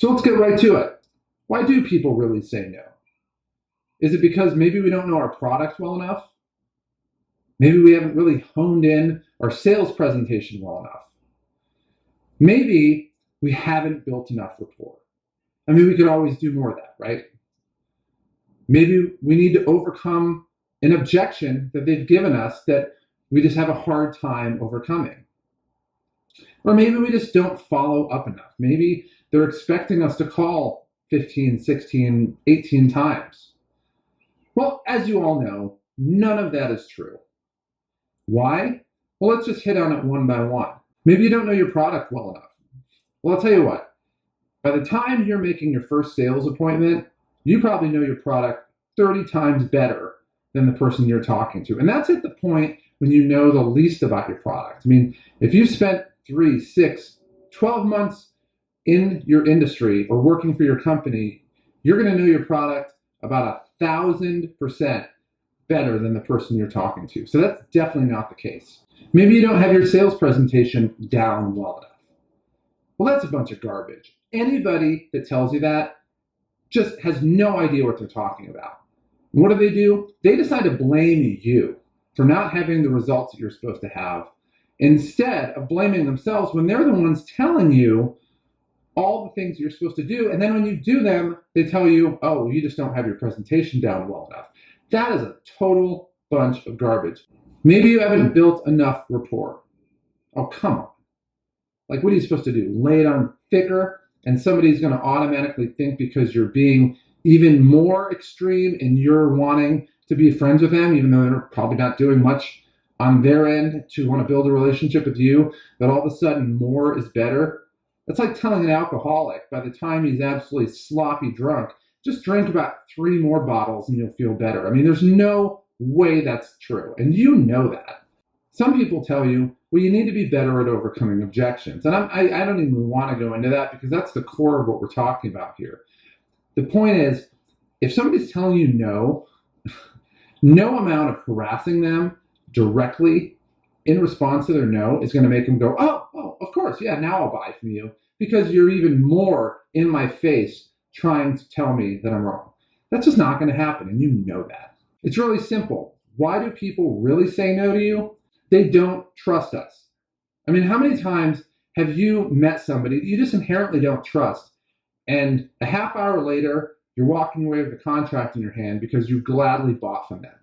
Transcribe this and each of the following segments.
So let's get right to it. Why do people really say no? Is it because maybe we don't know our product well enough? Maybe we haven't really honed in our sales presentation well enough. Maybe we haven't built enough rapport. I mean, we could always do more of that, right? Maybe we need to overcome an objection that they've given us that we just have a hard time overcoming. Or maybe we just don't follow up enough. Maybe they're expecting us to call 15, 16, 18 times. Well, as you all know, none of that is true. Why? Well, let's just hit on it one by one. Maybe you don't know your product well enough. Well, I'll tell you what. By the time you're making your first sales appointment, you probably know your product 30 times better than the person you're talking to. And that's at the point when you know the least about your product. I mean, if you spent 3, 6, 12 months in your industry or working for your company, you're going to know your product about 1,000% better than the person you're talking to. So that's definitely not the case. Maybe you don't have your sales presentation down well enough. Well, that's a bunch of garbage. Anybody that tells you that just has no idea what they're talking about. And what do? They decide to blame you for not having the results that you're supposed to have, instead of blaming themselves when they're the ones telling you all the things you're supposed to do. And then when you do them, they tell you, oh, you just don't have your presentation down well enough. That is a total bunch of garbage. Maybe you haven't built enough rapport. Oh, come on. Like, what are you supposed to do? Lay it on thicker, and somebody's going to automatically think because you're being even more extreme and you're wanting to be friends with them, even though they're probably not doing much on their end to want to build a relationship with you, that all of a sudden more is better. That's like telling an alcoholic by the time he's absolutely sloppy drunk, just drink about 3 more bottles and you'll feel better. I mean, there's no way that's true. And you know that. Some people tell you, well, you need to be better at overcoming objections. And I don't even want to go into that because that's the core of what we're talking about here. The point is, if somebody's telling you no, no amount of harassing them directly in response to their no is going to make them go, oh, of course, yeah, now I'll buy from you, because you're even more in my face trying to tell me that I'm wrong. That's just not going to happen, and you know that. It's really simple. Why do people really say no to you? They don't trust us. I mean, how many times have you met somebody that you just inherently don't trust, and a half hour later, you're walking away with a contract in your hand because you gladly bought from them?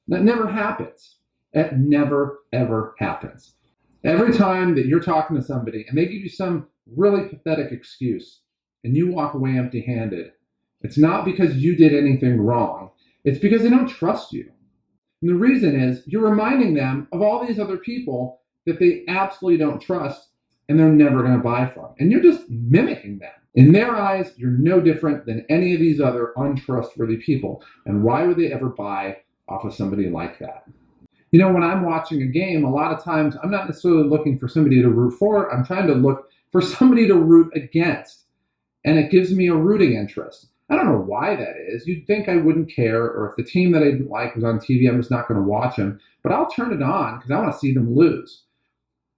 That never happens. It never, ever happens. Every time that you're talking to somebody and they give you some really pathetic excuse and you walk away empty-handed, it's not because you did anything wrong. It's because they don't trust you. And the reason is you're reminding them of all these other people that they absolutely don't trust and they're never going to buy from. And you're just mimicking them. In their eyes, you're no different than any of these other untrustworthy people. And why would they ever buy off of somebody like that? You know, when I'm watching a game, a lot of times I'm not necessarily looking for somebody to root for. I'm trying to look for somebody to root against. And it gives me a rooting interest. I don't know why that is. You'd think I wouldn't care, or if the team that I didn't like was on TV, I'm just not going to watch them. But I'll turn it on because I want to see them lose.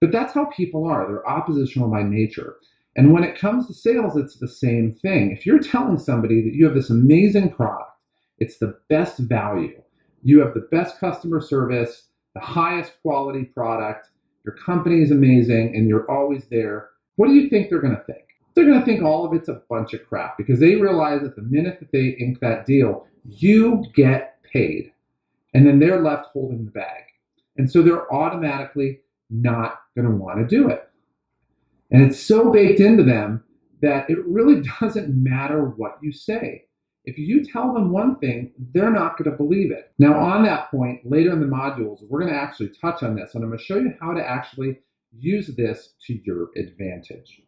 But that's how people are. They're oppositional by nature. And when it comes to sales, it's the same thing. If you're telling somebody that you have this amazing product, it's the best value, you have the best customer service, the highest quality product, your company is amazing, and you're always there, what do you think they're going to think? They're going to think all of it's a bunch of crap because they realize that the minute that they ink that deal, you get paid. And then they're left holding the bag. And so they're automatically not going to want to do it. And it's so baked into them that it really doesn't matter what you say. If you tell them one thing, they're not going to believe it. Now, on that point, later in the modules, we're going to actually touch on this, and I'm going to show you how to actually use this to your advantage.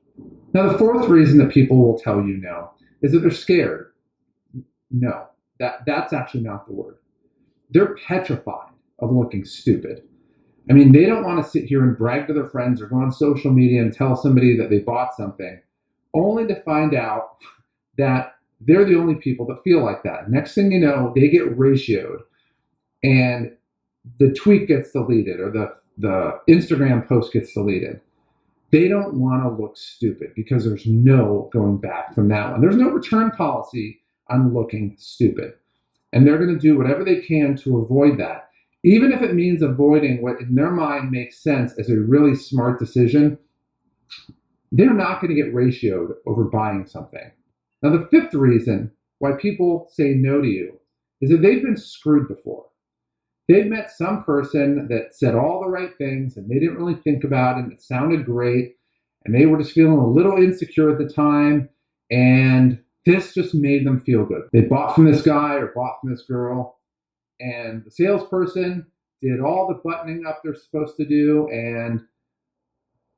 Now, the fourth reason that people will tell you no is that they're scared. No, that's actually not the word. They're petrified of looking stupid. I mean, they don't want to sit here and brag to their friends or go on social media and tell somebody that they bought something, only to find out that they're the only people that feel like that. Next thing you know, they get ratioed and the tweet gets deleted or the Instagram post gets deleted. They don't want to look stupid because there's no going back from that one. There's no return policy on looking stupid. And they're going to do whatever they can to avoid that. Even if it means avoiding what in their mind makes sense as a really smart decision, they're not going to get ratioed over buying something. Now, the fifth reason why people say no to you is that they've been screwed before. They've met some person that said all the right things and they didn't really think about it and it sounded great and they were just feeling a little insecure at the time and this just made them feel good. They bought from this guy or bought from this girl and the salesperson did all the buttoning up they're supposed to do, and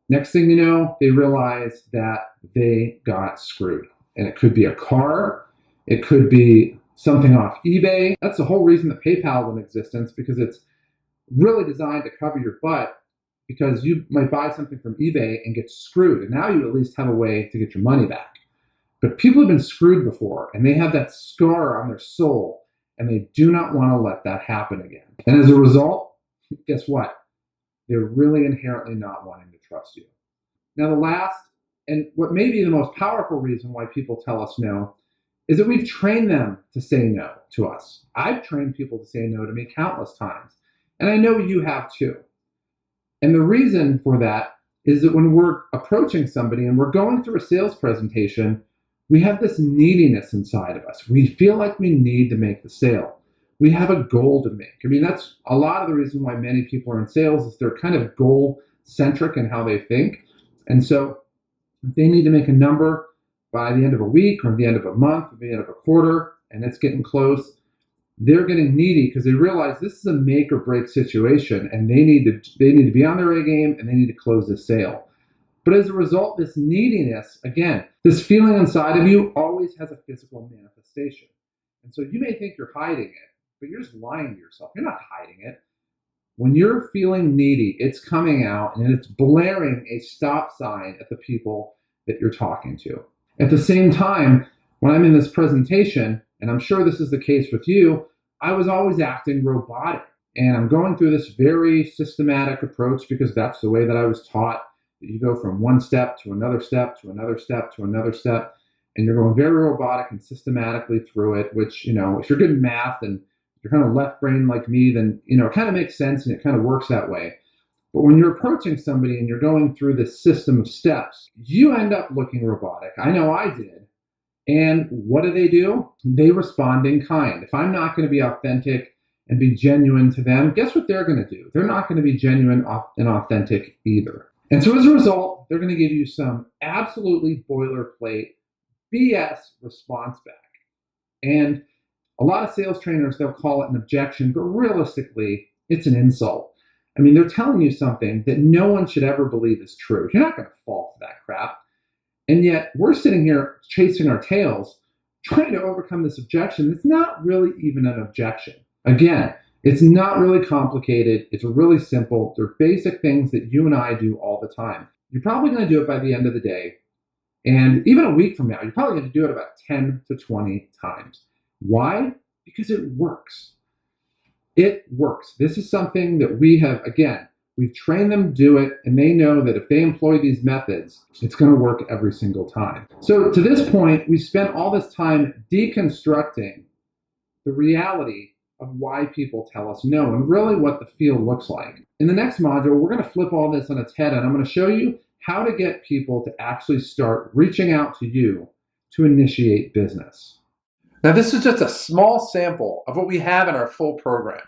next thing you know, they realize that they got screwed. And it could be a car, it could be something off eBay. That's the whole reason that PayPal is in existence, because it's really designed to cover your butt, because you might buy something from eBay and get screwed, and now you at least have a way to get your money back. But people have been screwed before, and they have that scar on their soul, and they do not want to let that happen again. And as a result, guess what? They're really inherently not wanting to trust you. Now, the last, and what may be the most powerful reason why people tell us no, is that we've trained them to say no to us. I've trained people to say no to me countless times, and I know you have too. And the reason for that is that when we're approaching somebody and we're going through a sales presentation, we have this neediness inside of us. We feel like we need to make the sale. We have a goal to make. I mean, that's a lot of the reason why many people are in sales, is they're kind of goal-centric in how they think. And so if they need to make a number by the end of a week or the end of a month or the end of a quarter, and it's getting close, they're getting needy because they realize this is a make or break situation, and they need to be on their A game and they need to close this sale. But as a result, this neediness, again, this feeling inside of you always has a physical manifestation. And so you may think you're hiding it, but you're just lying to yourself. You're not hiding it. When you're feeling needy, it's coming out and it's blaring a stop sign at the people that you're talking to. At the same time, when I'm in this presentation, and I'm sure this is the case with you, I was always acting robotic. And I'm going through this very systematic approach because that's the way that I was taught. You go from one step to another step to another step to another step, and you're going very robotic and systematically through it, which, if you're good in math and you're kind of left brain like me, then, it kind of makes sense and it kind of works that way. But when you're approaching somebody and you're going through this system of steps, you end up looking robotic. I know I did. And what do? They respond in kind. If I'm not going to be authentic and be genuine to them, guess what they're going to do? They're not going to be genuine and authentic either. And so as a result, they're going to give you some absolutely boilerplate BS response back. And a lot of sales trainers, they'll call it an objection, but realistically, it's an insult. I mean, they're telling you something that no one should ever believe is true. You're not going to fall for that crap. And yet we're sitting here chasing our tails, trying to overcome this objection. It's not really even an objection. Again, it's not really complicated. It's really simple. They're basic things that you and I do all the time. You're probably going to do it by the end of the day. And even a week from now, you're probably going to do it about 10 to 20 times. Why? Because it works. It works. This is something that we've trained them to do it, and they know that if they employ these methods, it's going to work every single time. So to this point, we spent all this time deconstructing the reality of why people tell us no and really what the field looks like. In the next module, we're going to flip all this on its head, and I'm going to show you how to get people to actually start reaching out to you to initiate business. Now, this is just a small sample of what we have in our full program.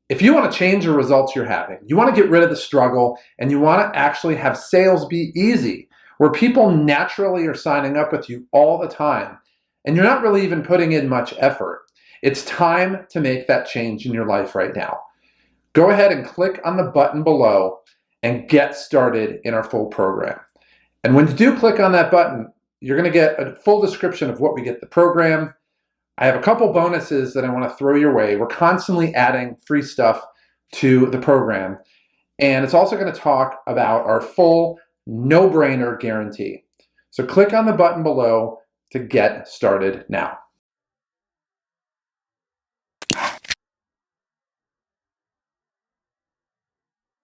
If you want to change the results you're having, you want to get rid of the struggle, and you want to actually have sales be easy, where people naturally are signing up with you all the time, and you're not really even putting in much effort, it's time to make that change in your life right now. Go ahead and click on the button below and get started in our full program. And when you do click on that button, you're going to get a full description of what we get the program. I have a couple bonuses that I want to throw your way. We're constantly adding free stuff to the program. And it's also going to talk about our full no-brainer guarantee. So click on the button below to get started now.